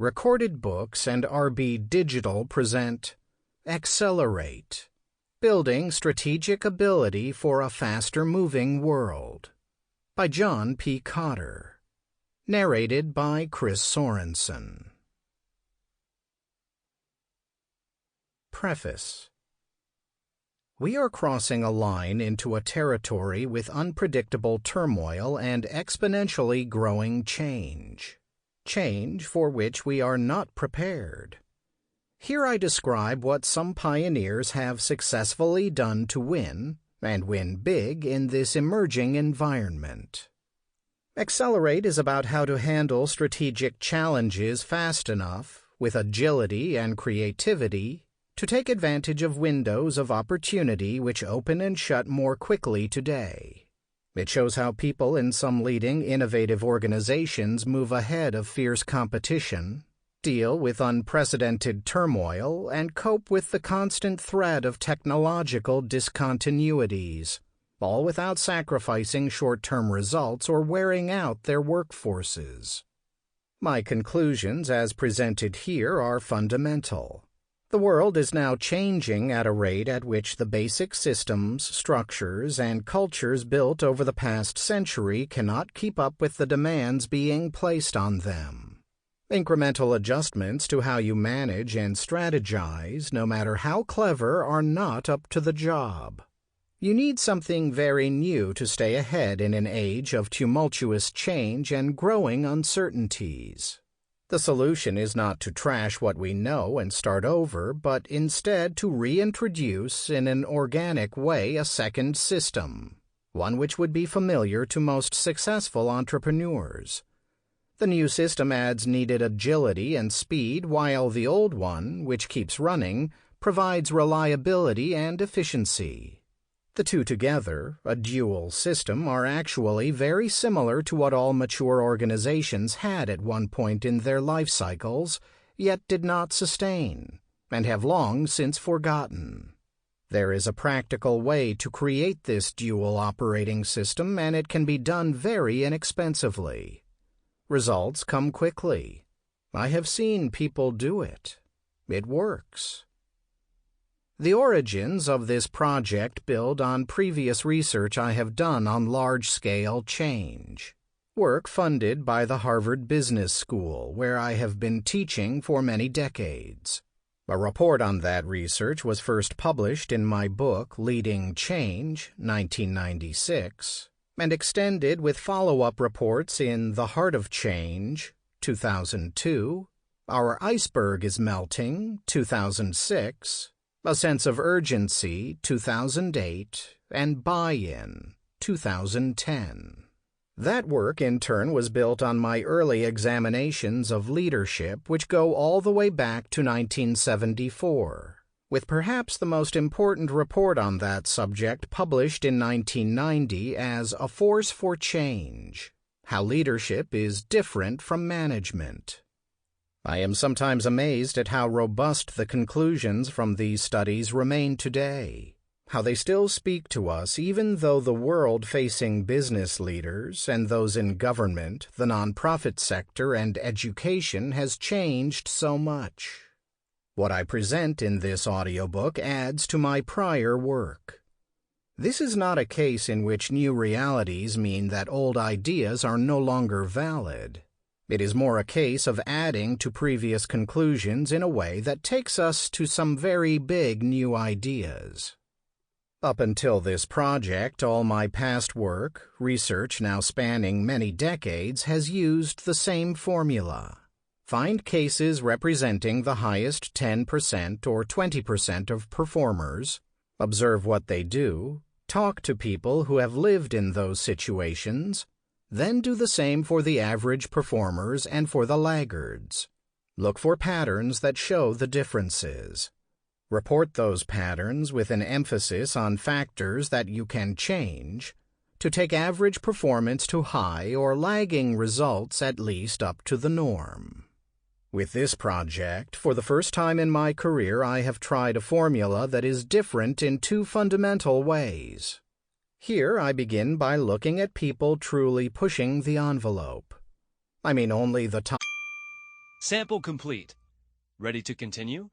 Recorded Books and RB Digital present Accelerate, Building Strategic Ability for a Faster-Moving World, by John P. Kotter. Narrated by Chris Sorensen. Preface. We are crossing a line into a territory with unpredictable turmoil and exponentially growing change. Change for which we are not prepared. Here I describe what some pioneers have successfully done to win, and win big, in this emerging environment. Accelerate is about how to handle strategic challenges fast enough, with agility and creativity, to take advantage of windows of opportunity which open and shut more quickly today. It shows how people in some leading innovative organizations move ahead of fierce competition, deal with unprecedented turmoil, and cope with the constant threat of technological discontinuities, all without sacrificing short-term results or wearing out their workforces. My conclusions as presented here are fundamental. The world is now changing at a rate at which the basic systems, structures, and cultures built over the past century cannot keep up with the demands being placed on them. Incremental adjustments to how you manage and strategize, no matter how clever, are not up to the job. You need something very new to stay ahead in an age of tumultuous change and growing uncertainties. The solution is not to trash what we know and start over, but instead to reintroduce in an organic way a second system, one which would be familiar to most successful entrepreneurs. The new system adds needed agility and speed, while the old one, which keeps running, provides reliability and efficiency. The two together, a dual system, are actually very similar to what all mature organizations had at one point in their life cycles, yet did not sustain, and have long since forgotten. There is a practical way to create this dual operating system, and it can be done very inexpensively. Results come quickly. I have seen people do it. It works. The origins of this project build on previous research I have done on large-scale change, work funded by the Harvard Business School, where I have been teaching for many decades. A report on that research was first published in my book Leading Change, 1996, and extended with follow-up reports in The Heart of Change, 2002, Our Iceberg is Melting, 2006, A Sense of Urgency, 2008, and Buy-in, 2010. That work, in turn, was built on my early examinations of leadership, which go all the way back to 1974, with perhaps the most important report on that subject published in 1990 as A Force for Change: How Leadership is Different from Management. I am sometimes amazed at how robust the conclusions from these studies remain today, how they still speak to us even though the world-facing business leaders and those in government, the nonprofit sector, and education has changed so much. What I present in this audiobook adds to my prior work. This is not a case in which new realities mean that old ideas are no longer valid. It is more a case of adding to previous conclusions in a way that takes us to some very big new ideas. Up until this project, all my past work, research now spanning many decades, has used the same formula. Find cases representing the highest 10% or 20% of performers, observe what they do, talk to people who have lived in those situations, then do the same for the average performers and for the laggards. Look for patterns that show the differences. Report those patterns with an emphasis on factors that you can change to take average performance to high or lagging results at least up to the norm. With this project, for the first time in my career, I have tried a formula that is different in two fundamental ways. Here I begin by looking at people truly pushing the envelope. I mean only the top. Sample complete. Ready to continue?